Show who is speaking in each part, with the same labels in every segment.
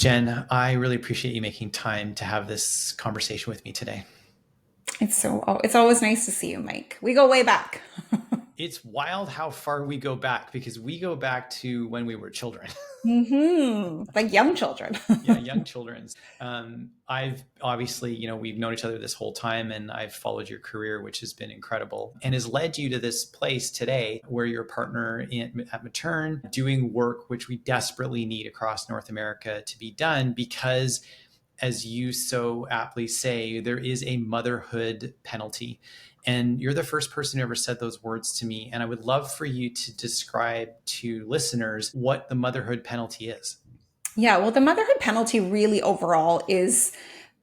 Speaker 1: Jen, I really appreciate you making time to have this conversation with me today.
Speaker 2: It's always nice to see you, Mike. We go way back.
Speaker 1: It's wild how far we go back because we go back to when we were children.
Speaker 2: Like young children.
Speaker 1: Yeah, young children. I've obviously, we've known each other this whole time and I've followed your career, which has been incredible and has led you to this place today where you're a partner at Matern doing work which we desperately need across North America to be done because, as you so aptly say, there is a motherhood penalty. And you're the first person who ever said those words to me. And I would love for you to describe to listeners what the motherhood penalty is.
Speaker 2: Yeah, well, the motherhood penalty really overall is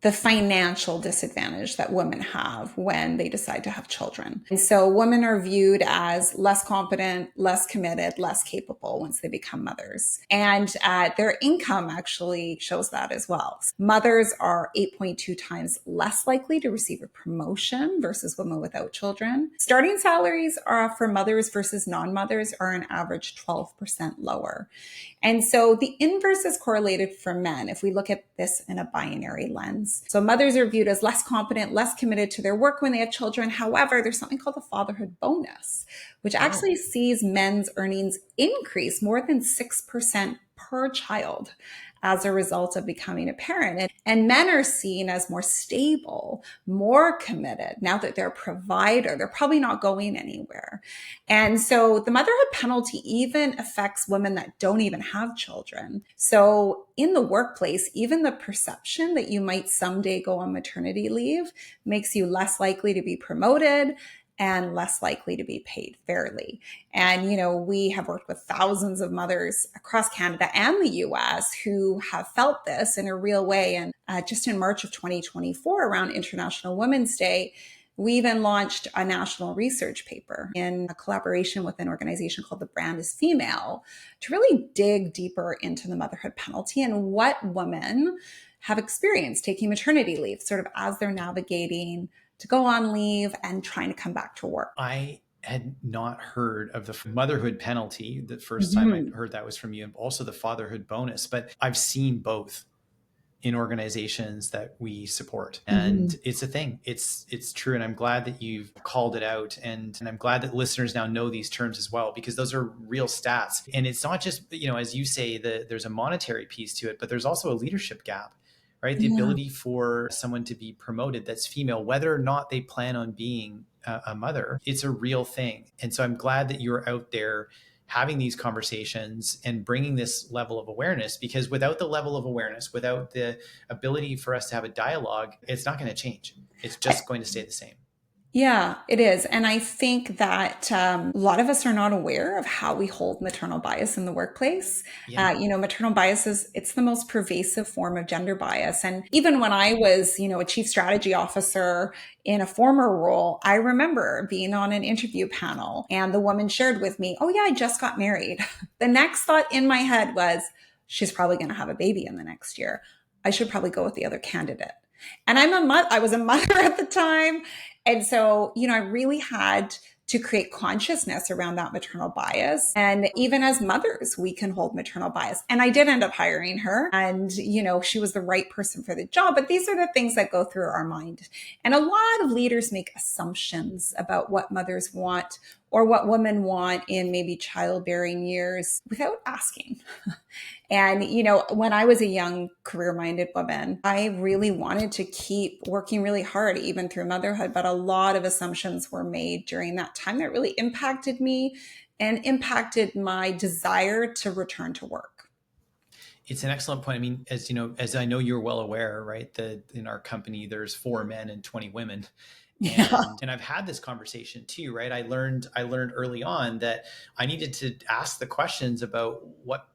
Speaker 2: the financial disadvantage that women have when they decide to have children. And so women are viewed as less competent, less committed, less capable once they become mothers. And their income actually shows that as well. Mothers are 8.2 times less likely to receive a promotion versus women without children. Starting salaries are for mothers versus non-mothers are an average 12% lower. And so the inverse is correlated for men if we look at this in a binary lens. So mothers are viewed as less competent, less committed to their work when they have children. However, there's something called the fatherhood bonus, which actually sees men's earnings increase more than 6% per child as a result of becoming a parent. And men are seen as more stable, more committed. Now that they're a provider, they're probably not going anywhere. And so the motherhood penalty even affects women that don't even have children. So in the workplace, even the perception that you might someday go on maternity leave makes you less likely to be promoted and less likely to be paid fairly. And, we have worked with thousands of mothers across Canada and the US who have felt this in a real way. And just in March of 2024, around International Women's Day, we even launched a national research paper in a collaboration with an organization called The Brand is Female to really dig deeper into the motherhood penalty and what women have experienced taking maternity leave, sort of as they're navigating to go on leave and trying to come back to work.
Speaker 1: I had not heard of the motherhood penalty. The first time I
Speaker 2: Mhm.
Speaker 1: heard that was from you, and also the fatherhood bonus, but I've seen both in organizations that we support. And
Speaker 2: Mhm.
Speaker 1: it's a thing. It's true. And I'm glad that you've called it out. And I'm glad that listeners now know these terms as well, because those are real stats. And it's not just, as you say, there's a monetary piece to it, but there's also a leadership gap, right? The
Speaker 2: Yeah.
Speaker 1: ability for someone to be promoted that's female, whether or not they plan on being a mother, it's a real thing. And so I'm glad that you're out there having these conversations and bringing this level of awareness, because without the level of awareness, without the ability for us to have a dialogue, it's not going to change. It's just going to stay the same.
Speaker 2: Yeah, it is. And I think that a lot of us are not aware of how we hold maternal bias in the workplace.
Speaker 1: Yeah.
Speaker 2: Maternal bias it's the most pervasive form of gender bias. And even when I was, a chief strategy officer in a former role, I remember being on an interview panel and the woman shared with me, oh yeah, I just got married. The next thought in my head was, she's probably going to have a baby in the next year. I should probably go with the other candidate. And I was a mother at the time. And so, I really had to create consciousness around that maternal bias. And even as mothers, we can hold maternal bias. And I did end up hiring her and, she was the right person for the job. But these are the things that go through our mind. And a lot of leaders make assumptions about what mothers want or what women want in maybe childbearing years without asking. And, when I was a young career minded woman, I really wanted to keep working really hard, even through motherhood. But a lot of assumptions were made during that time that really impacted me and impacted my desire to return to work.
Speaker 1: It's an excellent point. I mean, as you know, as I know you're well aware, right, that in our company, there's 4 men and 20 women.
Speaker 2: Yeah.
Speaker 1: And I've had this conversation too, right? I learned early on that I needed to ask the questions about what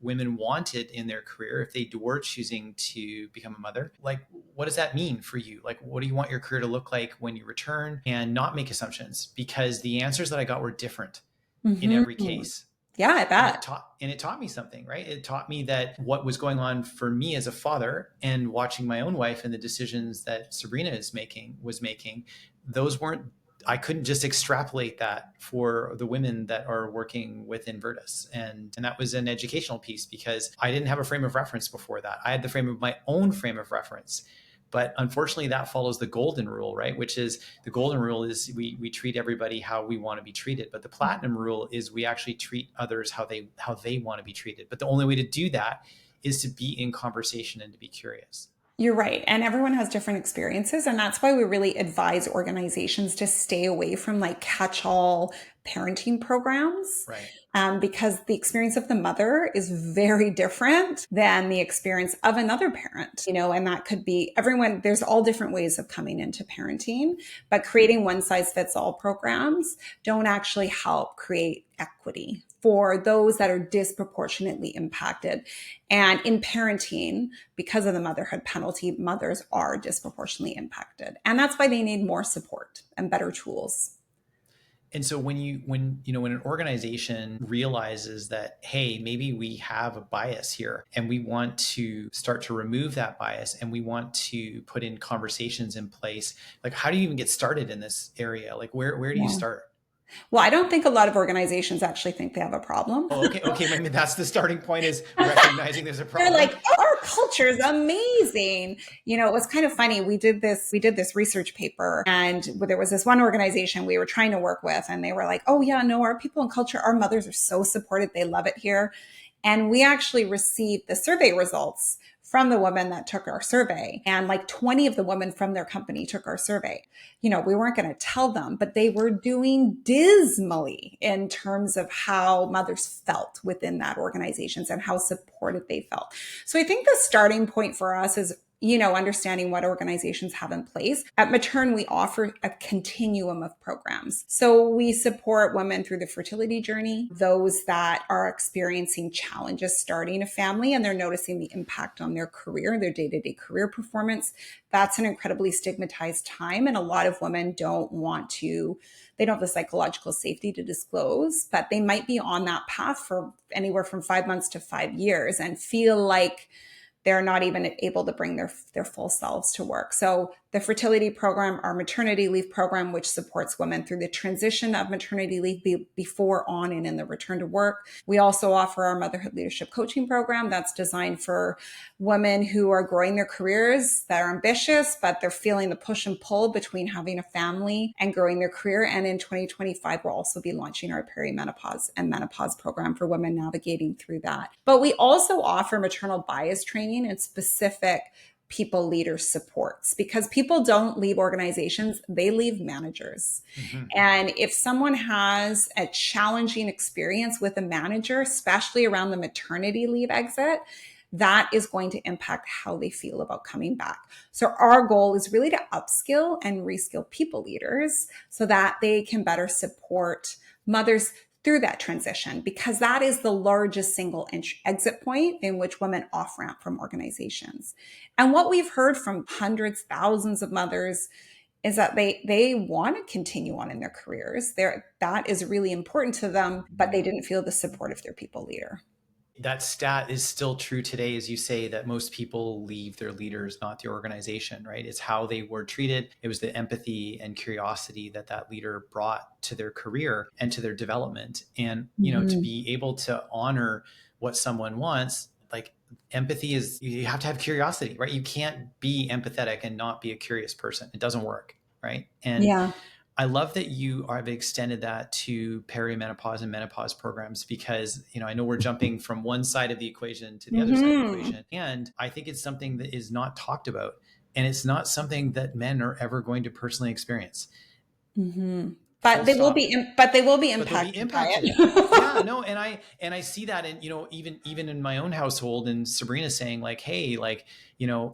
Speaker 1: women wanted in their career if they were choosing to become a mother. Like, what does that mean for you? Like, what do you want your career to look like when you return? And not make assumptions, because the answers that I got were different in every
Speaker 2: Mhm.
Speaker 1: case.
Speaker 2: Yeah, I
Speaker 1: and
Speaker 2: bet.
Speaker 1: it taught and it taught me something, right? It taught me that what was going on for me as a father and watching my own wife and the decisions that Sabrina was making, those weren't I couldn't just extrapolate that for the women that are working within Virtus. And that was an educational piece because I didn't have a frame of reference before that. I had the frame of my own frame of reference. But unfortunately, that follows the golden rule, right? Which is the golden rule is we treat everybody how we want to be treated. But the platinum rule is we actually treat others how they want to be treated. But the only way to do that is to be in conversation and to be curious.
Speaker 2: You're right. And everyone has different experiences. And that's why we really advise organizations to stay away from like catch all parenting programs.
Speaker 1: Right.
Speaker 2: Because the experience of the mother is very different than the experience of another parent, and that could be everyone. There's all different ways of coming into parenting, but creating one size fits all programs don't actually help create equity for those that are disproportionately impacted. And in parenting, because of the motherhood penalty, mothers are disproportionately impacted. And that's why they need more support and better tools.
Speaker 1: And so when an organization realizes that, hey, maybe we have a bias here and we want to start to remove that bias and we want to put in conversations in place, like how do you even get started in this area? Like where do you start?
Speaker 2: Well, I don't think a lot of organizations actually think they have a problem.
Speaker 1: Oh, okay. Maybe that's the starting point, is recognizing there's a
Speaker 2: They're
Speaker 1: problem.
Speaker 2: like, oh, our culture is amazing. It was kind of funny. We did this research paper, and there was this one organization we were trying to work with, and they were like, oh yeah, no, our people and culture, our mothers are so supported. They love it here. And we actually received the survey results from the women that took our survey. And like 20 of the women from their company took our survey. We weren't going to tell them, but they were doing dismally in terms of how mothers felt within that organizations and how supported they felt. So I think the starting point for us is understanding what organizations have in place. At Matern, we offer a continuum of programs. So we support women through the fertility journey, those that are experiencing challenges starting a family and they're noticing the impact on their career, their day-to-day career performance. That's an incredibly stigmatized time. And a lot of women they don't have the psychological safety to disclose, but they might be on that path for anywhere from 5 months to 5 years and feel like they're not even able to bring their full selves to work. So the fertility program, our maternity leave program, which supports women through the transition of maternity leave before, on, and in the return to work. We also offer our motherhood leadership coaching program that's designed for women who are growing their careers, that are ambitious, but they're feeling the push and pull between having a family and growing their career. And in 2025, we'll also be launching our perimenopause and menopause program for women navigating through that. But we also offer maternal bias training and specific people leader supports, because people don't leave organizations, they leave managers. Mm-hmm. And if someone has a challenging experience with a manager, especially around the maternity leave exit, that is going to impact how they feel about coming back. So our goal is really to upskill and reskill people leaders so that they can better support mothers through that transition, because that is the largest single exit point in which women off ramp from organizations. And what we've heard from hundreds, thousands of mothers is that they want to continue on in their careers. That is really important to them, but they didn't feel the support of their people leader.
Speaker 1: That stat is still true today, as you say, that most people leave their leaders, not the organization, right? It's how they were treated. It was the empathy and curiosity that leader brought to their career and to their development. And, to be able to honor what someone wants, like empathy is, you have to have curiosity, right? You can't be empathetic and not be a curious person. It doesn't work, right? And yeah. I love that you have extended that to perimenopause and menopause programs, because, I know we're jumping from one side of the equation to the other side of the equation. And I think it's something that is not talked about. And it's not something that men are ever going to personally experience.
Speaker 2: Mm-hmm. But they will be impacted by it.
Speaker 1: Yeah, no. And I see that in, even in my own household, and Sabrina saying like, hey, like,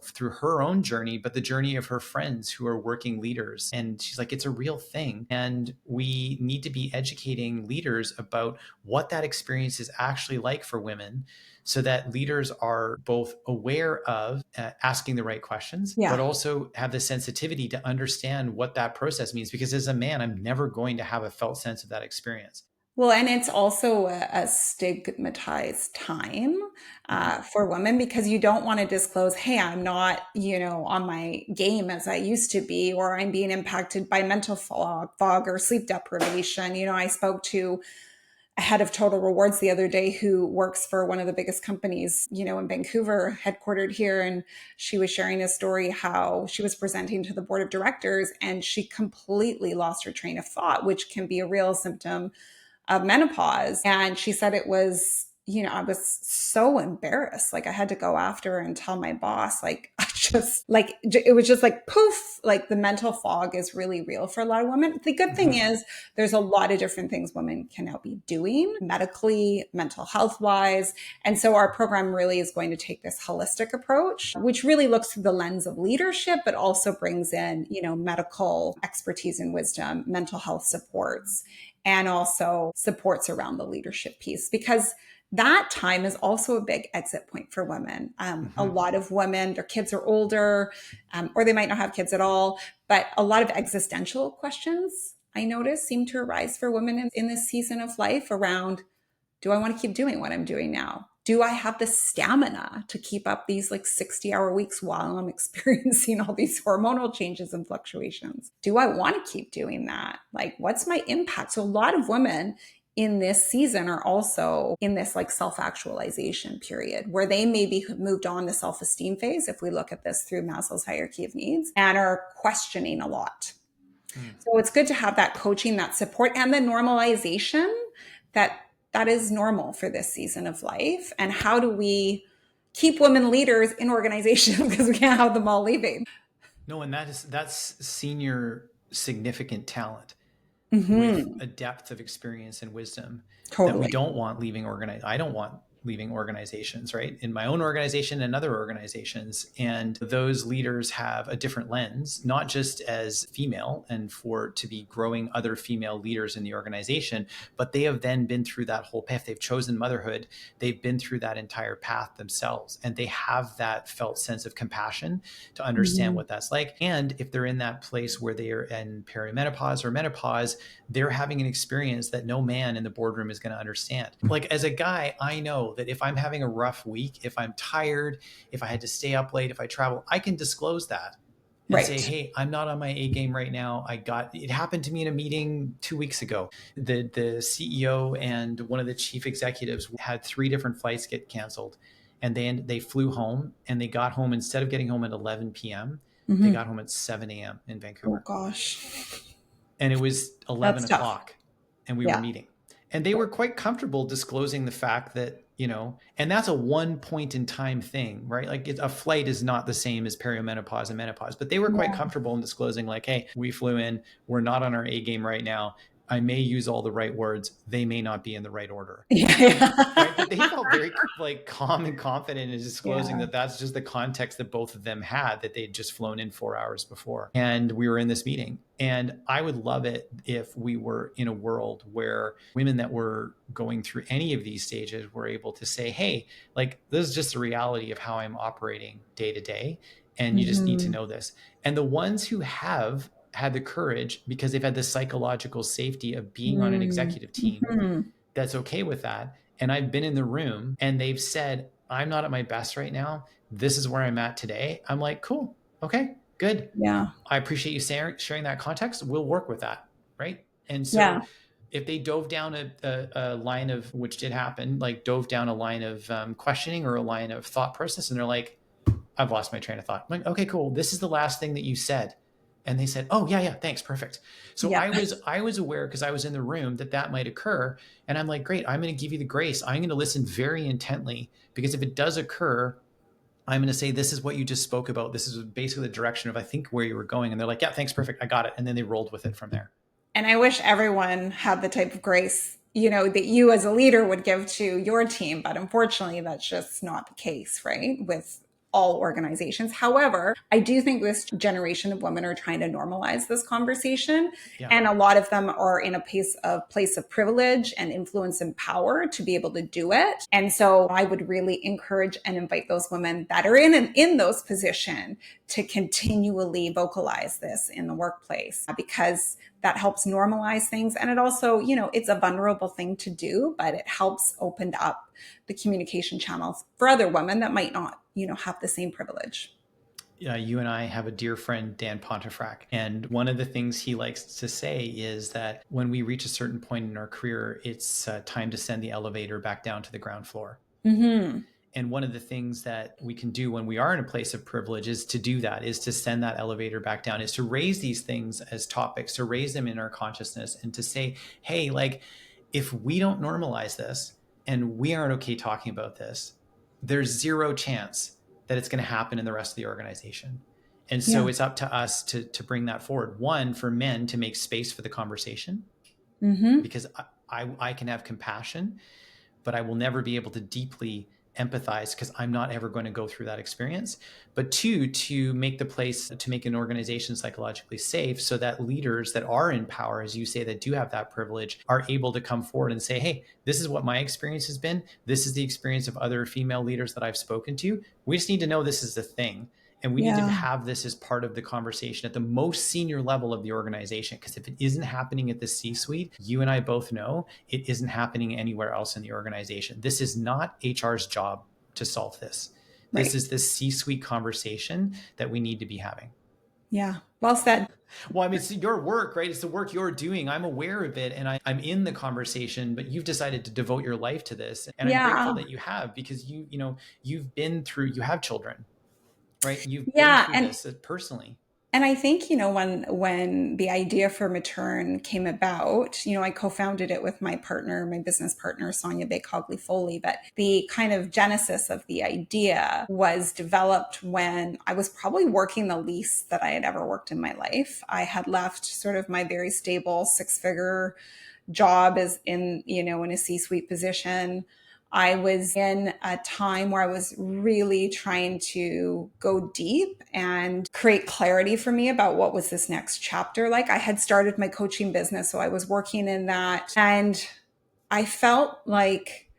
Speaker 1: through her own journey, but the journey of her friends who are working leaders. And she's like, it's a real thing. And we need to be educating leaders about what that experience is actually like for women, so that leaders are both aware of asking the right questions, but also have the sensitivity to understand what that process means. Because as a man, I'm never going to have a felt sense of that experience.
Speaker 2: Well, and it's also a stigmatized time
Speaker 1: Mm-hmm.
Speaker 2: for women because you don't want to disclose, hey, I'm not, on my game as I used to be, or I'm being impacted by mental fog or sleep deprivation. I spoke to a head of Total Rewards the other day who works for one of the biggest companies, in Vancouver, headquartered here. And she was sharing a story how she was presenting to the board of directors and she completely lost her train of thought, which can be a real symptom of menopause. And she said it was, I was so embarrassed. Like I had to go after and tell my boss, like, I just like, it was just like poof, like the mental fog is really real for a lot of women. The good thing
Speaker 1: Mm-hmm.
Speaker 2: is there's a lot of different things women can now be doing medically, mental health wise. And so our program really is going to take this holistic approach, which really looks through the lens of leadership, but also brings in, medical expertise and wisdom, mental health supports, and also supports around the leadership piece because that time is also a big exit point for women. A
Speaker 1: Mm-hmm.
Speaker 2: lot of women, their kids are older, or they might not have kids at all, but a lot of existential questions I notice seem to arise for women in this season of life around, do I want to keep doing what I'm doing now? Do I have the stamina to keep up these like 60-hour weeks while I'm experiencing all these hormonal changes and fluctuations? Do I want to keep doing that? Like, what's my impact? So, a lot of women in this season are also in this like self-actualization period where they maybe have moved on the self-esteem phase, if we look at this through Maslow's hierarchy of needs, and are questioning a lot.
Speaker 1: Mm.
Speaker 2: So it's good to have that coaching, that support, and the normalization that that is normal for this season of life. And how do we keep women leaders in organizations because we can't have them all leaving?
Speaker 1: No, and that's senior significant talent with
Speaker 2: Mm-hmm.
Speaker 1: a depth of experience and wisdom that we
Speaker 2: Totally.
Speaker 1: don't want leaving I don't want leaving organizations, right? In my own organization and other organizations. And those leaders have a different lens, not just as female and for to be growing other female leaders in the organization, but they have then been through that whole path. They've chosen motherhood. They've been through that entire path themselves. And they have that felt sense of compassion to understand
Speaker 2: Mm-hmm.
Speaker 1: what that's like. And if they're in that place where they are in perimenopause or menopause, they're having an experience that no man in the boardroom is going to understand. Like as a guy, I know that if I'm having a rough week, if I'm tired, if I had to stay up late, if I travel, I can disclose that and say,
Speaker 2: Right.
Speaker 1: hey, I'm not on my A game right now. It happened to me in a meeting 2 weeks ago. The CEO and one of the chief executives had 3 different flights get canceled. And they flew home and they got home instead of getting home at 11 p.m., they
Speaker 2: Mm-hmm.
Speaker 1: got home at 7 a.m. in
Speaker 2: Oh
Speaker 1: Vancouver.
Speaker 2: gosh.
Speaker 1: And it was 11
Speaker 2: That's tough.
Speaker 1: o'clock and we were
Speaker 2: Yeah.
Speaker 1: meeting. And they were quite comfortable disclosing the fact that, and that's a one point in time thing, right? Like a flight is not the same as perimenopause and menopause, but they were quite
Speaker 2: Yeah.
Speaker 1: comfortable in disclosing, like, hey, we flew in, we're not on our A game right now. I may use all the right words, they may not be in the right order. And right, but they
Speaker 2: Yeah.
Speaker 1: felt very like calm and confident in disclosing
Speaker 2: Yeah.
Speaker 1: that that's just the context that both of them had, that they'd just flown in 4 hours before and we were in this meeting. And I would love it if we were in a world where women that were going through any of these stages were able to say, hey, like this is just the reality of how I'm operating day to day, and you just need to
Speaker 2: Mm-hmm.
Speaker 1: know this. And the ones who have had the courage because they've had the psychological safety of being on an executive team
Speaker 2: Mm-hmm.
Speaker 1: that's okay with that. And I've been in the room and they've said, I'm not at my best right now. This is where I'm at today. I'm like, cool. Okay, good.
Speaker 2: Yeah.
Speaker 1: I appreciate you sharing that context. We'll work with that. Right. And
Speaker 2: Yeah.
Speaker 1: so if they dove down a line of, which did happen, like dove down a line of questioning or a line of thought process, and they're like, I've lost my train of thought. I'm like, okay, cool. This is the last thing that you said. And they said, oh yeah, thanks. Perfect. So
Speaker 2: Yeah.
Speaker 1: I was aware because I was in the room that might occur. And I'm like, great, I'm going to give you the grace. I'm going to listen very intently because if it does occur, I'm going to say, this is what you just spoke about. This is basically the direction of, I think, where you were going. And they're like, yeah, thanks. Perfect. I got it. And then they rolled with it from there.
Speaker 2: And I wish everyone had the type of grace, that you as a leader would give to your team. But unfortunately, that's just not the case, right? With all organizations. However, I do think this generation of women are trying to normalize this conversation.
Speaker 1: Yeah.
Speaker 2: And a lot of them are in a place of privilege and influence and power to be able to do it. And so I would really encourage and invite those women that are in those positions to continually vocalize this in the workplace, because that helps normalize things. And it also, it's a vulnerable thing to do, but it helps open up the communication channels for other women that might not, have the same privilege.
Speaker 1: You and I have a dear friend, Dan Pontefract. And one of the things he likes to say is that when we reach a certain point in our career, it's time to send the elevator back down to the ground floor.
Speaker 2: Mm-hmm.
Speaker 1: And one of the things that we can do when we are in a place of privilege is to do that, is to send that elevator back down, is to raise these things as topics, to raise them in our consciousness, and to say, hey, like, if we don't normalize this and we aren't okay talking about this, there's zero chance that it's going to happen in the rest of the organization. And so it's up to us to bring that forward. One, for men to make space for the conversation, because I can have compassion, but I will never be able to deeply empathize because I'm not ever going to go through that experience. But two, to make the place, to make an organization psychologically safe so that leaders that are in power, as you say, that do have that privilege, are able to come forward and say, hey, this is what my experience has been. This is the experience of other female leaders that I've spoken to. We just need to know this is the thing. And we need to have this as part of the conversation at the most senior level of the organization. Because if it isn't happening at the C-suite, you and I both know it isn't happening anywhere else in the organization. This is not HR's job to solve this.
Speaker 2: Right.
Speaker 1: This is the C-suite conversation that we need to be having.
Speaker 2: Yeah. Well said.
Speaker 1: Well, I mean, it's your work, right? It's the work you're doing. I'm aware of it and I'm in the conversation, but you've decided to devote your life to this. And I'm grateful that you have, because you've been through, you have children, right? You've been through this personally.
Speaker 2: And I think, when the idea for Matern came about, I co-founded it with my partner, my business partner, Sonia Bacogley-Foley. But the kind of genesis of the idea was developed when I was probably working the least that I had ever worked in my life. I had left sort of my very stable 6-figure job as in a C-suite position. I was in a time where I was really trying to go deep and create clarity for me about what was this next chapter like. I had started my coaching business, so I was working in that. And I felt like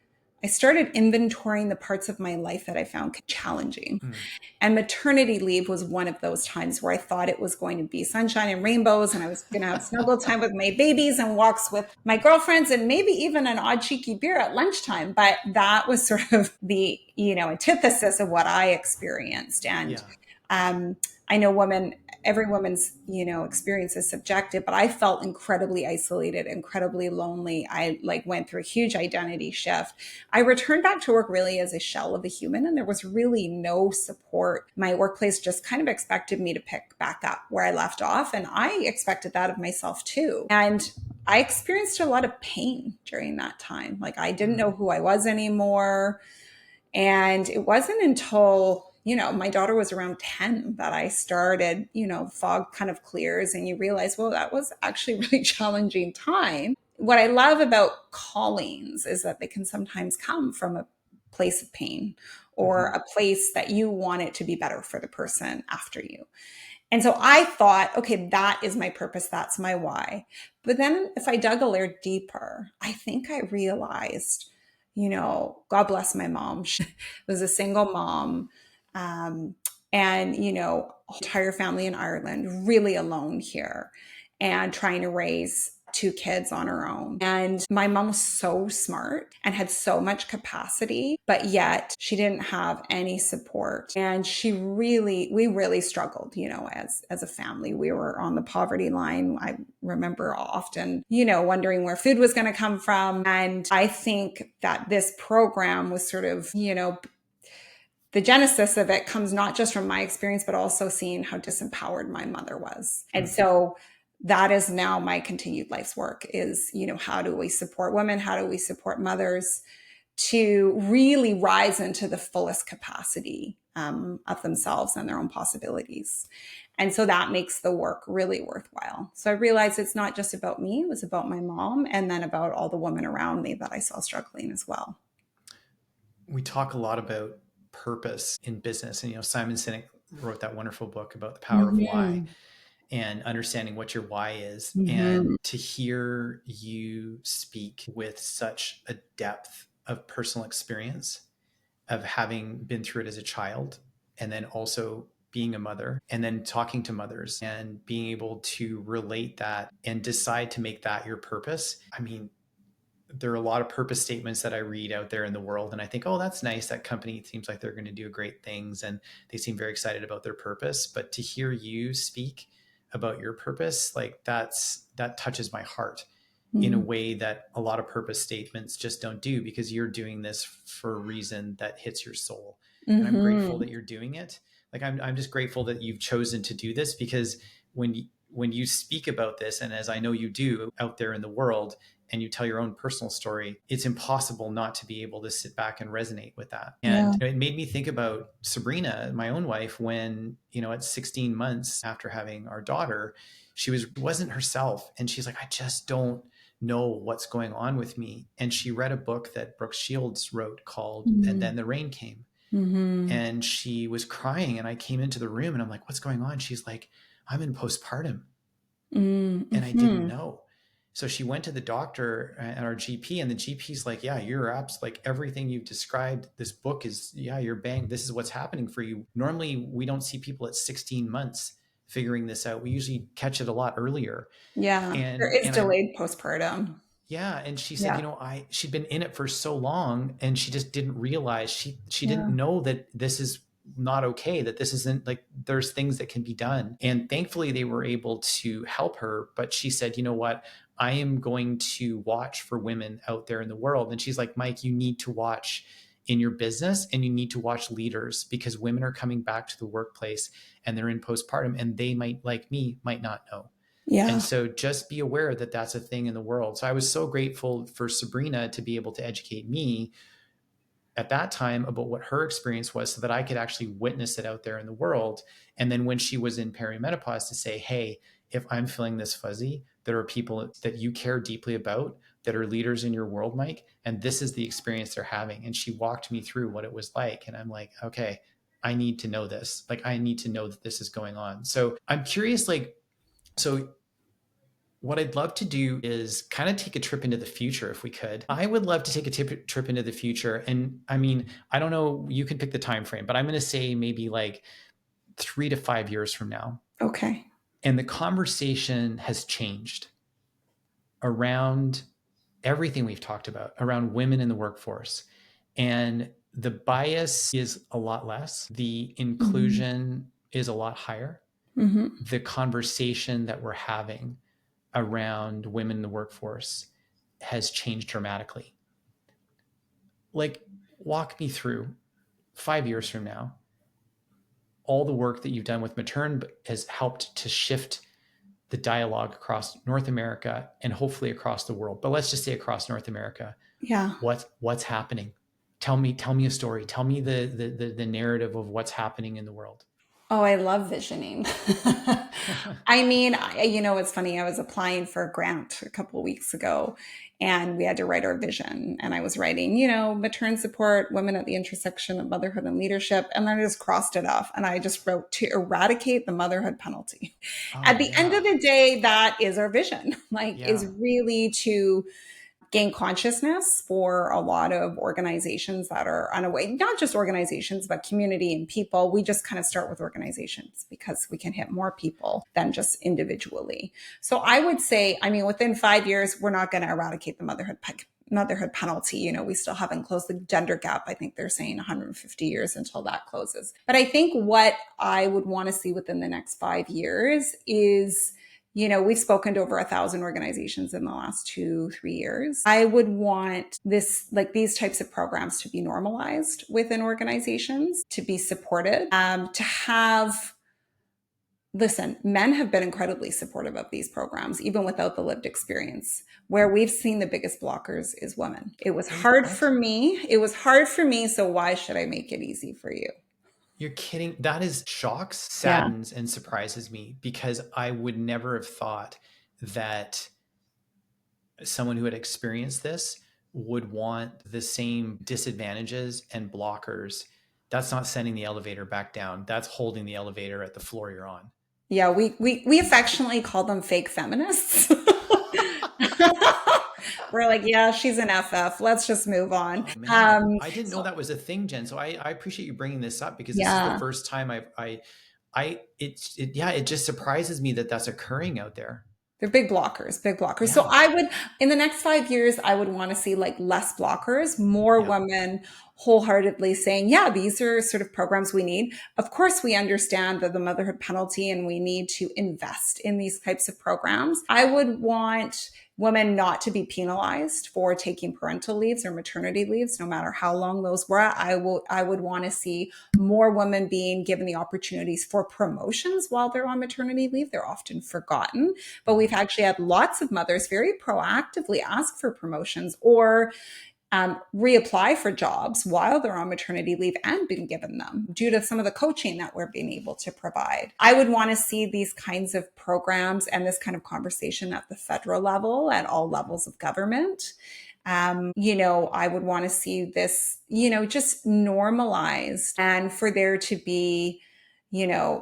Speaker 2: I started inventorying the parts of my life that I found challenging. And maternity leave was one of those times where I thought it was going to be sunshine and rainbows, and I was going to have snuggle time with my babies and walks with my girlfriends and maybe even an odd cheeky beer at lunchtime. But that was sort of the, antithesis of what I experienced. And I know every woman's, experience is subjective, but I felt incredibly isolated, incredibly lonely. I went through a huge identity shift. I returned back to work really as a shell of a human, and there was really no support. My workplace just kind of expected me to pick back up where I left off. And I expected that of myself too. And I experienced a lot of pain during that time. I didn't know who I was anymore. And it wasn't until my daughter was around 10 that I started, fog kind of clears and you realize, well, that was actually a really challenging time. What I love about callings is that they can sometimes come from a place of pain or a place that you want it to be better for the person after you. And so I thought, okay, that is my purpose. That's my why. But then if I dug a layer deeper, I think I realized, God bless my mom. She was a single mom. And, entire family in Ireland, really alone here and trying to raise 2 kids on her own. And my mom was so smart and had so much capacity, but yet she didn't have any support. And we really struggled, as a family. We were on the poverty line. I remember often, wondering where food was going to come from. And I think that this program was sort of, the genesis of it comes not just from my experience, but also seeing how disempowered my mother was. And so that is now my continued life's work is, how do we support women? How do we support mothers to really rise into the fullest capacity of themselves and their own possibilities? And so that makes the work really worthwhile. So I realized it's not just about me, it was about my mom and then about all the women around me that I saw struggling as well.
Speaker 1: We talk a lot about purpose in business. And, Simon Sinek wrote that wonderful book about the power of why
Speaker 2: Mm-hmm.
Speaker 1: and understanding what your why is.
Speaker 2: Mm-hmm.
Speaker 1: And to hear you speak with such a depth of personal experience of having been through it as a child, and then also being a mother, and then talking to mothers and being able to relate that and decide to make that your purpose. I mean, there are a lot of purpose statements that I read out there in the world, and I think, oh, that's nice. That company seems like they're going to do great things and they seem very excited about their purpose. But to hear you speak about your purpose, like that touches my heart in a way that a lot of purpose statements just don't do, because you're doing this for a reason that hits your soul. And I'm grateful
Speaker 2: Mm-hmm.
Speaker 1: that you're doing it. Like I'm just grateful that you've chosen to do this, because when you speak about this, and as I know you do out there in the world, and you tell your own personal story, it's impossible not to be able to sit back and resonate with that.
Speaker 2: Yeah.
Speaker 1: And it made me think about Sabrina, my own wife, when, at 16 months after having our daughter, wasn't herself. And she's like, I just don't know what's going on with me. And she read a book that Brooke Shields wrote called And
Speaker 2: Mm-hmm.
Speaker 1: Then the Rain Came.
Speaker 2: Mm-hmm.
Speaker 1: And she was crying, and I came into the room and I'm like, what's going on? She's like, I'm in postpartum and I didn't
Speaker 2: Mm-hmm.
Speaker 1: know. So she went to the doctor and our GP, and the GP's like, yeah, you're like everything you've described. This book is, yeah, you're bang. This is what's happening for you. Normally, we don't see people at 16 months figuring this out. We usually catch it a lot earlier.
Speaker 2: Yeah. There
Speaker 1: And
Speaker 2: is
Speaker 1: and I
Speaker 2: delayed postpartum.
Speaker 1: Yeah, and she said,
Speaker 2: Yeah.
Speaker 1: she'd been in it for so long, and she just didn't realize, she didn't
Speaker 2: Yeah.
Speaker 1: know that this is not okay, that this isn't, like, there's things that can be done. And thankfully they were able to help her, but she said, you know what? I am going to watch for women out there in the world. And she's like, Mike, you need to watch in your business, and you need to watch leaders, because women are coming back to the workplace and they're in postpartum, and they might, like me, might not know. And
Speaker 2: Yeah.
Speaker 1: so just be aware that that's a thing in the world. So I was so grateful for Sabrina to be able to educate me at that time about what her experience was, so that I could actually witness it out there in the world. And then when she was in perimenopause, to say, hey, if I'm feeling this fuzzy, there are people that you care deeply about that are leaders in your world, Mike, and this is the experience they're having. And she walked me through what it was like. And I'm like, okay, I need to know this. Like, I need to know that this is going on. So I'm curious, like, so what I'd love to do is kind of take a trip into the future, if we could. I would love to take a trip into the future. And I mean, I don't know, you can pick the time frame, but I'm going to say maybe like 3 to 5 years from now.
Speaker 2: Okay.
Speaker 1: And the conversation has changed around everything we've talked about, around women in the workforce. And the bias is a lot less. The
Speaker 2: Mm-hmm.
Speaker 1: inclusion is a lot higher.
Speaker 2: Mm-hmm.
Speaker 1: The conversation that we're having around women in the workforce has changed dramatically. Like, walk me through 5 years from now, all the work that you've done with Matern has helped to shift the dialogue across North America and hopefully across the world. But let's just say across North America.
Speaker 2: Yeah.
Speaker 1: What's happening? Tell me a story. Tell me the narrative of what's happening in the world.
Speaker 2: Oh, I love visioning. I mean, it's funny. I was applying for a grant a couple of weeks ago, and we had to write our vision. And I was writing, matern support women at the intersection of motherhood and leadership. And then I just crossed it off, and I just wrote to eradicate the motherhood penalty.
Speaker 1: Oh
Speaker 2: At the end
Speaker 1: yeah.
Speaker 2: of the day, that is our vision, like,
Speaker 1: Yeah.
Speaker 2: is really to gain consciousness for a lot of organizations that are unaware, not just organizations, but community and people. We just kind of start with organizations because we can hit more people than just individually. So I would say, I mean, within 5 years, we're not going to eradicate the motherhood penalty. We still haven't closed the gender gap. I think they're saying 150 years until that closes. But I think what I would want to see within the next 5 years is, we've spoken to over 1,000 organizations in the last 2-3 years. I would want these types of programs to be normalized within organizations, to be supported, listen, men have been incredibly supportive of these programs, even without the lived experience. Where we've seen the biggest blockers is women. It was
Speaker 1: Wait,
Speaker 2: hard
Speaker 1: what?
Speaker 2: for me. It was hard for me. So why should I make it easy for you?
Speaker 1: You're kidding. That is shocks,
Speaker 2: Yeah.
Speaker 1: saddens, and surprises me, because I would never have thought that someone who had experienced this would want the same disadvantages and blockers that's not sending the elevator back down. That's holding the elevator at the floor you're on.
Speaker 2: Yeah, we affectionately call them fake feminists. We're like, yeah, she's an FF. Let's just move on.
Speaker 1: Oh man, I didn't know
Speaker 2: So
Speaker 1: that was a thing, Jen. So I appreciate you bringing this up because this is the
Speaker 2: yeah,
Speaker 1: first time yeah, it just surprises me that that's occurring out there.
Speaker 2: they're big blockers, big blockers. So
Speaker 1: Yeah.
Speaker 2: I would, in the next 5 years, I would want to see like less blockers, more
Speaker 1: Yeah.
Speaker 2: women wholeheartedly saying, yeah, these are sort of programs we need. Of course, we understand that the motherhood penalty and we need to invest in these types of programs. I would want women not to be penalized for taking parental leaves or maternity leaves, no matter how long those were. I would want to see more women being given the opportunities for promotions while they're on maternity leave. They're often forgotten, but we've actually had lots of mothers very proactively ask for promotions or reapply for jobs while they're on maternity leave and been given them due to some of the coaching that we're being able to provide. I would want to see these kinds of programs and this kind of conversation at the federal level, at all levels of government. I would want to see this, just normalized and for there to be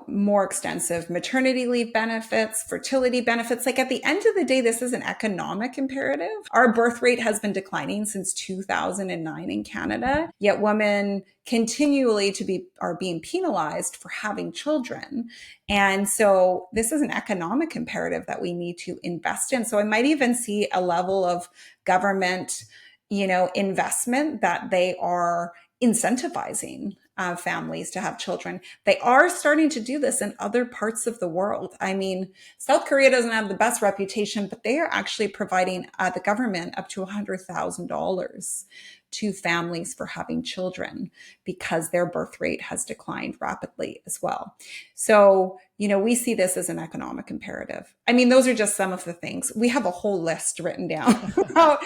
Speaker 2: more extensive maternity leave benefits, fertility benefits. Like at the end of the day, this is an economic imperative. Our birth rate has been declining since 2009 in Canada, yet women continually are being penalized for having children. And so this is an economic imperative that we need to invest in. So I might even see a level of government, investment that they are incentivizing families to have children. They are starting to do this in other parts of the world. I mean, South Korea doesn't have the best reputation, but they are actually providing the government up to $100,000 to families for having children because their birth rate has declined rapidly as well. So, we see this as an economic imperative. I mean, those are just some of the things. We have a whole list written down about,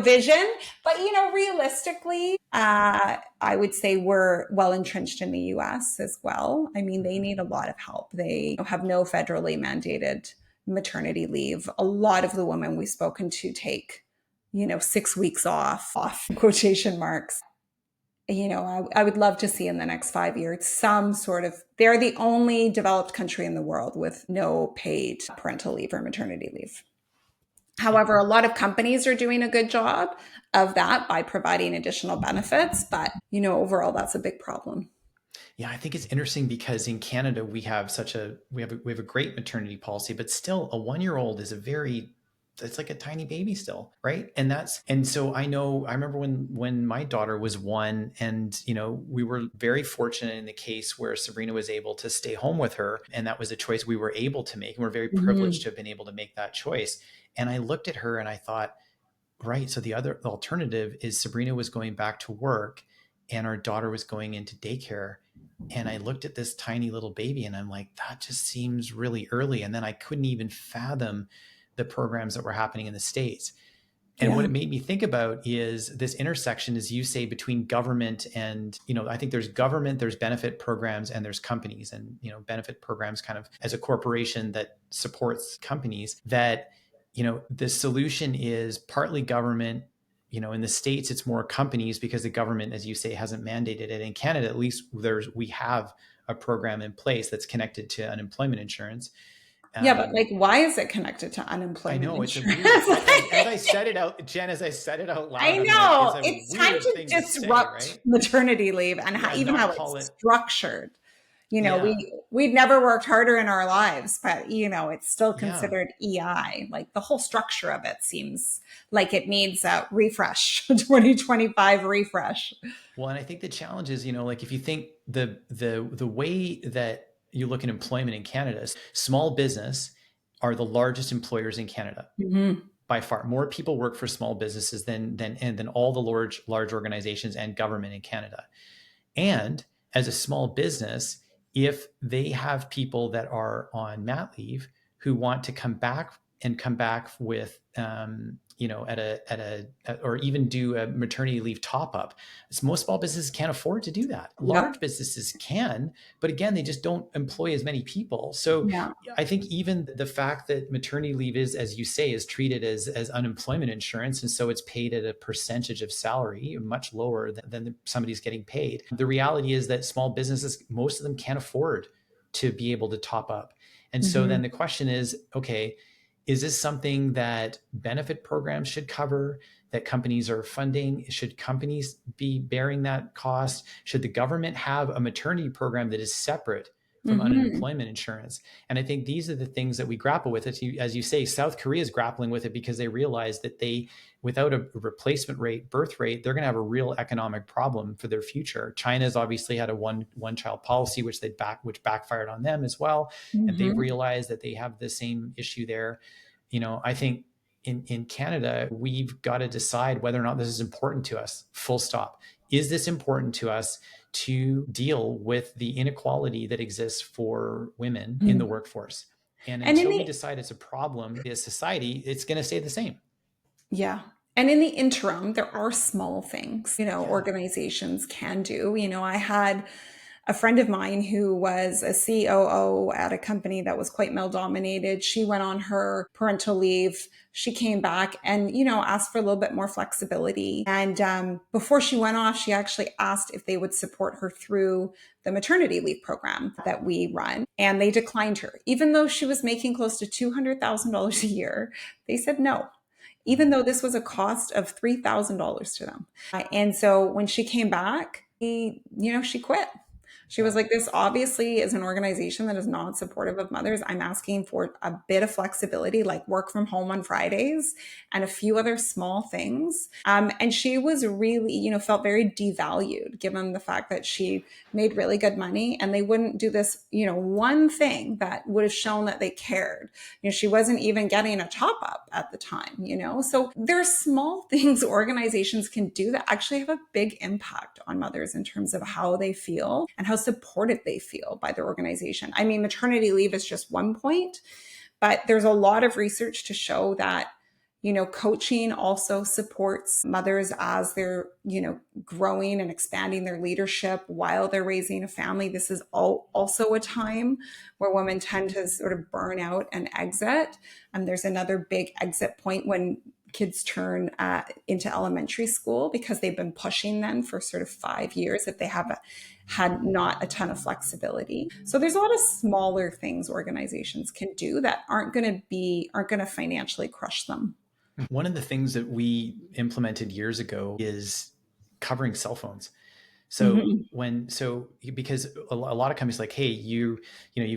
Speaker 2: vision, but, realistically, I would say we're well entrenched in the US as well. I mean, they need a lot of help. They have no federally mandated maternity leave. A lot of the women we've spoken to take 6 weeks off quotation marks. I would love to see in the next 5 years some sort of, they're the only developed country in the world with no paid parental leave or maternity leave. However, a lot of companies are doing a good job of that by providing additional benefits, but overall that's a big problem.
Speaker 1: Yeah, I think it's interesting because in Canada we have we have a great maternity policy, but still a 1-year-old is it's like a tiny baby still, right? And so I remember when my daughter was 1 and we were very fortunate in the case where Sabrina was able to stay home with her, and that was a choice we were able to make, and we're very privileged to have been able to make that choice. And I looked at her and I thought, right, so the alternative is Sabrina was going back to work and our daughter was going into daycare. And I looked at this tiny little baby and I'm like, that just seems really early. And then I couldn't even fathom the programs that were happening in the States. And what it made me think about is this intersection, as you say, between government and, I think there's government, there's benefit programs, and there's companies. And, benefit programs kind of as a corporation that supports companies that, the solution is partly government. In the States, it's more companies because the government, as you say, hasn't mandated it. In Canada, at least we have a program in place that's connected to unemployment insurance.
Speaker 2: Yeah, but like, why is it connected to
Speaker 1: I
Speaker 2: unemployment
Speaker 1: know it's a
Speaker 2: insurance?
Speaker 1: weird, as I said it out, Jen, as I said it out loud,
Speaker 2: I
Speaker 1: I'm like,
Speaker 2: know.
Speaker 1: it's a
Speaker 2: It's time
Speaker 1: weird
Speaker 2: to
Speaker 1: thing to say,
Speaker 2: disrupt
Speaker 1: right?
Speaker 2: maternity leave and
Speaker 1: Yeah,
Speaker 2: even
Speaker 1: not
Speaker 2: how
Speaker 1: call
Speaker 2: it's
Speaker 1: it.
Speaker 2: structured.
Speaker 1: Yeah,
Speaker 2: We'd never worked harder in our lives, but it's still
Speaker 1: yeah.
Speaker 2: considered EI. Like the whole structure of it seems like it needs a refresh, 2025 refresh.
Speaker 1: Well, and I think the challenge is, like if you think the way that you look at employment in Canada, small business are the largest employers in Canada.
Speaker 2: Mm-hmm.
Speaker 1: By far. More people work for small businesses than all the large organizations and government in Canada. And as a small business, if they have people that are on mat leave who want to come back with or even do a maternity leave top up. Most small businesses can't afford to do that.
Speaker 2: Yep.
Speaker 1: Large businesses can, but again, they just don't employ as many people. So
Speaker 2: Yeah.
Speaker 1: I think even the fact that maternity leave is, as you say, is treated as unemployment insurance, and so it's paid at a percentage of salary, much lower than somebody's getting paid. The reality is that small businesses, most of them can't afford to be able to top up. And so
Speaker 2: Mm-hmm.
Speaker 1: then the question is, okay, is this something that benefit programs should cover, that companies are funding? Should companies be bearing that cost? Should the government have a maternity program that is separate from
Speaker 2: Mm-hmm.
Speaker 1: unemployment insurance? And I think these are the things that we grapple with. As you say, South Korea is grappling with it because they realize that without a replacement rate, birth rate, they're going to have a real economic problem for their future. China's obviously had a one child policy, which backfired on them as well. And they've
Speaker 2: Mm-hmm.
Speaker 1: realized that they have the same issue there. I think in Canada, we've got to decide whether or not this is important to us, full stop. Is this important to us to deal with the inequality that exists for women in the workforce? And
Speaker 2: And in
Speaker 1: until we
Speaker 2: the
Speaker 1: decide it's a problem as society, it's going to stay the same.
Speaker 2: Yeah. And in the interim, there are small things,
Speaker 1: Yeah.
Speaker 2: organizations can do. I had a friend of mine who was a COO at a company that was quite male dominated. She went on her parental leave. She came back and, asked for a little bit more flexibility. And before she went off, she actually asked if they would support her through the maternity leave program that we run. And they declined her. Even though she was making close to $200,000 a year, they said no, even though this was a cost of $3,000 to them. And so when she came back, she quit. She
Speaker 1: Yeah.
Speaker 2: was like, this obviously is an organization that is not supportive of mothers. I'm asking for a bit of flexibility, like work from home on Fridays and a few other small things. And she was really, felt very devalued given the fact that she made really good money and they wouldn't do this, one thing that would have shown that they cared. She wasn't even getting a top up at the time. So there are small things organizations can do that actually have a big impact on mothers in terms of how they feel and how supported they feel by their organization. I mean, maternity leave is just one point, but there's a lot of research to show that coaching also supports mothers as they're, growing and expanding their leadership while they're raising a family. This is also a time where women tend to sort of burn out and exit. And there's another big exit point when kids turn into elementary school because they've been pushing them for sort of 5 years if they have had not a ton of flexibility. So there's a lot of smaller things organizations can do that aren't going to financially crush them.
Speaker 1: One of the things that we implemented years ago is covering cell phones. So
Speaker 2: Mm-hmm.
Speaker 1: because a lot of companies like, hey, you've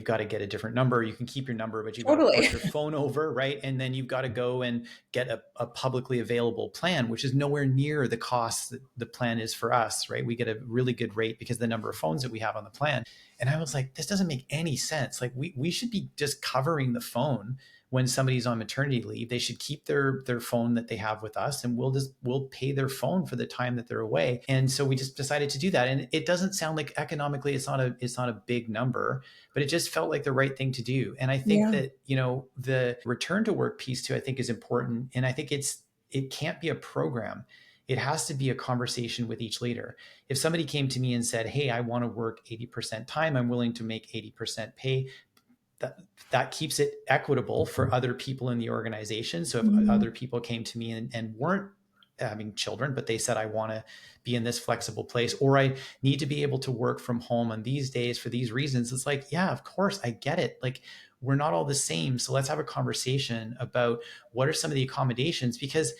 Speaker 1: got to get a different number. You can keep your number, but you've got to
Speaker 2: Totally.
Speaker 1: port your phone over, right? And then you've got to go and get a publicly available plan, which is nowhere near the cost that the plan is for us, right? We get a really good rate because of the number of phones that we have on the plan. And I was like, this doesn't make any sense. Like we should be just covering the phone when somebody's on maternity leave. They should keep their phone that they have with us, and we'll pay their phone for the time that they're away. And so we just decided to do that. And it doesn't sound like economically it's not a big number, but it just felt like the right thing to do. And I think
Speaker 2: Yeah.
Speaker 1: that, the return to work piece too, I think is important. And I think it can't be a program. It has to be a conversation with each leader. If somebody came to me and said, hey, I want to work 80% time, I'm willing to make 80% pay, that keeps it equitable for other people in the organization. So if
Speaker 2: Mhm.
Speaker 1: other people came to me and weren't having children, but they said, I want to be in this flexible place, or I need to be able to work from home on these days for these reasons. It's like, yeah, of course, I get it. Like, we're not all the same. So let's have a conversation about what are some of the accommodations, because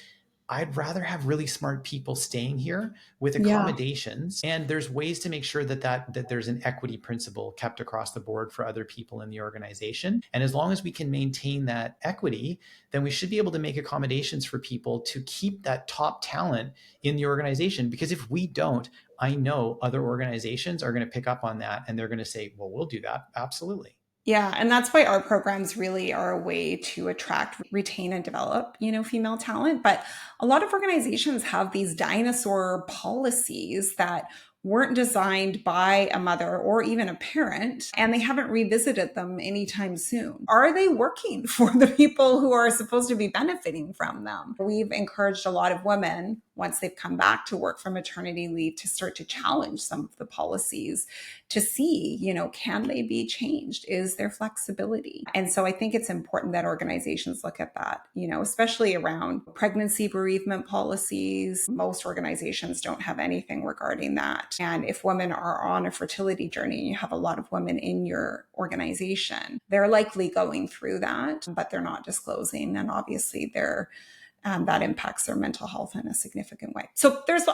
Speaker 1: I'd rather have really smart people staying here with
Speaker 2: Yeah.
Speaker 1: accommodations. And there's ways to make sure that there's an equity principle kept across the board for other people in the organization. And as long as we can maintain that equity, then we should be able to make accommodations for people to keep that top talent in the organization. Because if we don't, I know other organizations are going to pick up on that and they're going to say, well, we'll do that. Absolutely.
Speaker 2: Yeah, and that's why our programs really are a way to attract, retain, and develop, female talent. But a lot of organizations have these dinosaur policies that weren't designed by a mother or even a parent, and they haven't revisited them anytime soon. Are they working for the people who are supposed to be benefiting from them? We've encouraged a lot of women, once they've come back to work for maternity leave, to start to challenge some of the policies to see, can they be changed? Is there flexibility? And so I think it's important that organizations look at that, especially around pregnancy bereavement policies. Most organizations don't have anything regarding that. And if women are on a fertility journey and you have a lot of women in your organization, they're likely going through that, but they're not disclosing. And obviously that impacts their mental health in a significant way. So there's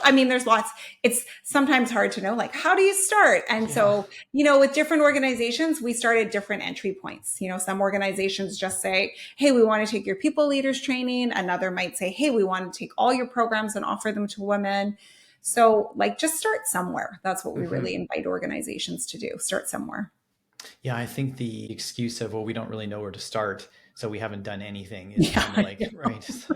Speaker 2: lots. It's sometimes hard to know, like, how do you start? And so, with different organizations, we start at different entry points. Some organizations just say, hey, we want to take your people leaders training. Another might say, hey, we want to take all your programs and offer them to women. So just start somewhere. That's what we really invite organizations to do. Start somewhere.
Speaker 1: Yeah, I think the excuse of, well, we don't really know where to start, so we haven't done anything is kind of like, right.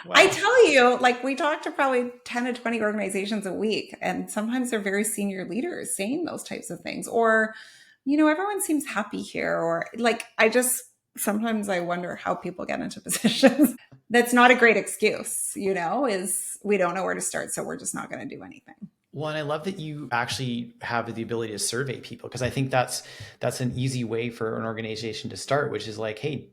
Speaker 2: Wow. I tell you, we talk to probably 10 to 20 organizations a week, and sometimes they're very senior leaders saying those types of things. Or, everyone seems happy here. Or sometimes I wonder how people get into positions. That's not a great excuse, is we don't know where to start, so we're just not going to do anything.
Speaker 1: Well, and I love that you actually have the ability to survey people, because I think that's an easy way for an organization to start, which is like, hey,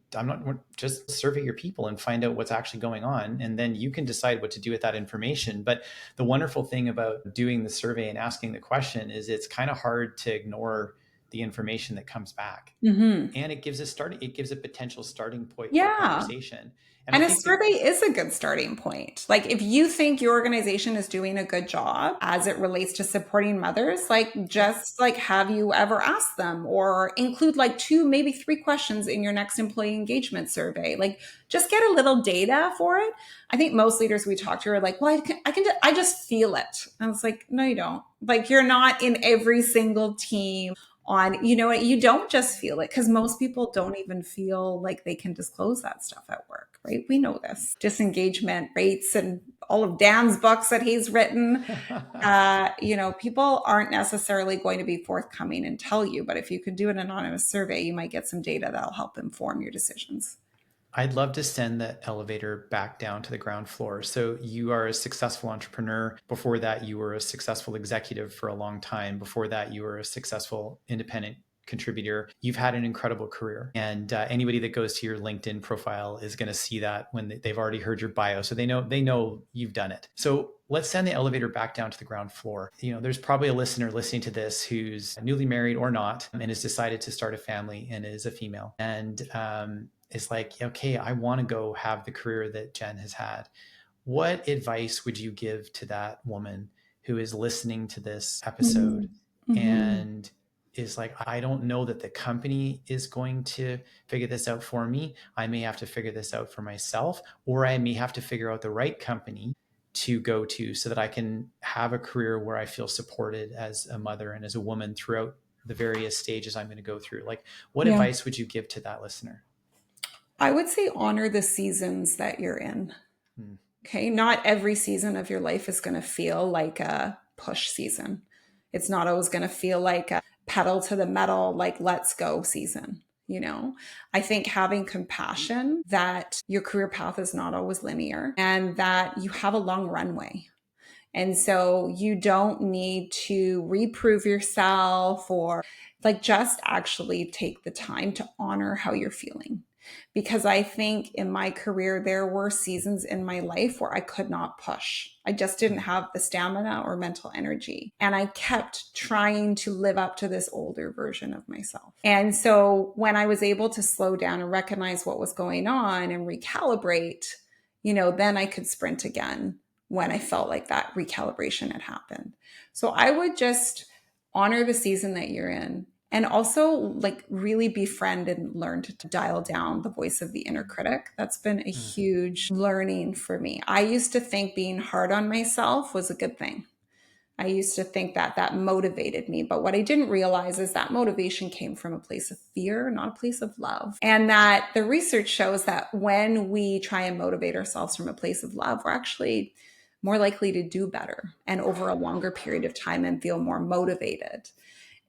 Speaker 1: just survey your people and find out what's actually going on. And then you can decide what to do with that information. But the wonderful thing about doing the survey and asking the question is it's kind of hard to ignore the information that comes back. And it gives a potential starting point for conversation.
Speaker 2: And a survey is a good starting point. If you think your organization is doing a good job as it relates to supporting mothers, have you ever asked them, or include 2, maybe 3 questions in your next employee engagement survey? Just get a little data for it. I think most leaders we talk to are like, well, I just feel it. And it's like, no, you don't. You're not in every single team on, you don't just feel it, because most people don't even feel like they can disclose that stuff at work, right? We know this. Disengagement rates and all of Dan's books that he's written, people aren't necessarily going to be forthcoming and tell you, but if you could do an anonymous survey, you might get some data that'll help inform your decisions.
Speaker 1: I'd love to send the elevator back down to the ground floor. So you are a successful entrepreneur. Before that, you were a successful executive for a long time. Before that, you were a successful independent contributor. You've had an incredible career. And anybody that goes to your LinkedIn profile is going to see that when they've already heard your bio. So they know you've done it. So let's send the elevator back down to the ground floor. There's probably a listener listening to this who's newly married or not, and has decided to start a family and is a female. And is like, okay, I want to go have the career that Jen has had. What advice would you give to that woman who is listening to this episode and is like, I don't know that the company is going to figure this out for me. I may have to figure this out for myself, or I may have to figure out the right company to go to so that I can have a career where I feel supported as a mother and as a woman throughout the various stages I'm going to go through. What advice would you give to that listener?
Speaker 2: I would say honor the seasons that you're in. Okay. Not every season of your life is going to feel like a push season. It's not always going to feel like a pedal to the metal, let's go season. I think having compassion that your career path is not always linear and that you have a long runway. And so you don't need to reprove yourself or just actually take the time to honor how you're feeling. Because I think in my career, there were seasons in my life where I could not push. I just didn't have the stamina or mental energy. And I kept trying to live up to this older version of myself. And so when I was able to slow down and recognize what was going on and recalibrate, then I could sprint again when I felt like that recalibration had happened. So I would just honor the season that you're in. And also really befriend and learn to dial down the voice of the inner critic. That's been a huge learning for me. I used to think being hard on myself was a good thing. I used to think that motivated me. But what I didn't realize is that motivation came from a place of fear, not a place of love. And that the research shows that when we try and motivate ourselves from a place of love, we're actually more likely to do better and over a longer period of time and feel more motivated.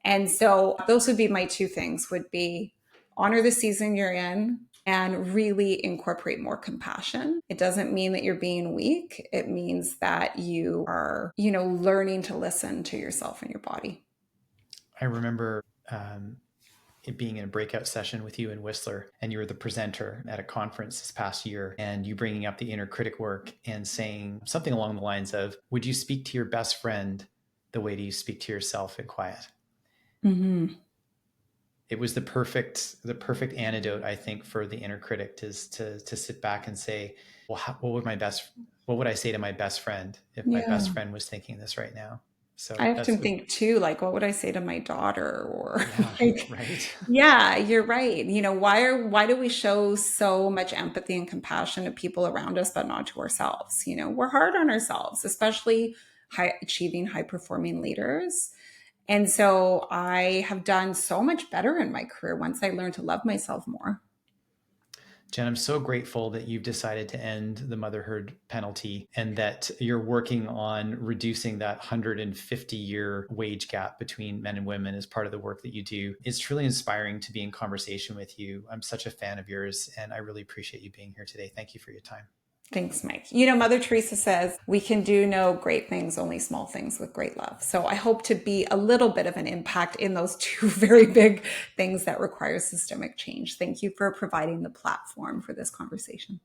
Speaker 2: And so those would be my two things would be honor the season you're in and really incorporate more compassion. It doesn't mean that you're being weak. It means that you are, learning to listen to yourself and your body.
Speaker 1: I remember it being in a breakout session with you in Whistler, and you were the presenter at a conference this past year, and you bringing up the inner critic work and saying something along the lines of, would you speak to your best friend the way you speak to yourself in quiet?
Speaker 2: Mm-hmm.
Speaker 1: It was the perfect antidote, I think, for the inner critic is to sit back and say, well, what would I say to my best friend if my
Speaker 2: Yeah.
Speaker 1: best friend was thinking this right now? So
Speaker 2: I
Speaker 1: that's
Speaker 2: often think too, like, what would I say to my daughter? Or
Speaker 1: yeah,
Speaker 2: like,
Speaker 1: right.
Speaker 2: yeah, you're right. Why do we show so much empathy and compassion to people around us, but not to ourselves? We're hard on ourselves, especially achieving high performing leaders. And so I have done so much better in my career once I learned to love myself more.
Speaker 1: Jen, I'm so grateful that you've decided to end the motherhood penalty and that you're working on reducing that 150-year wage gap between men and women as part of the work that you do. It's truly inspiring to be in conversation with you. I'm such a fan of yours, and I really appreciate you being here today. Thank you for your time.
Speaker 2: Thanks, Mike. Mother Teresa says, we can do no great things, only small things with great love. So I hope to be a little bit of an impact in those two very big things that require systemic change. Thank you for providing the platform for this conversation.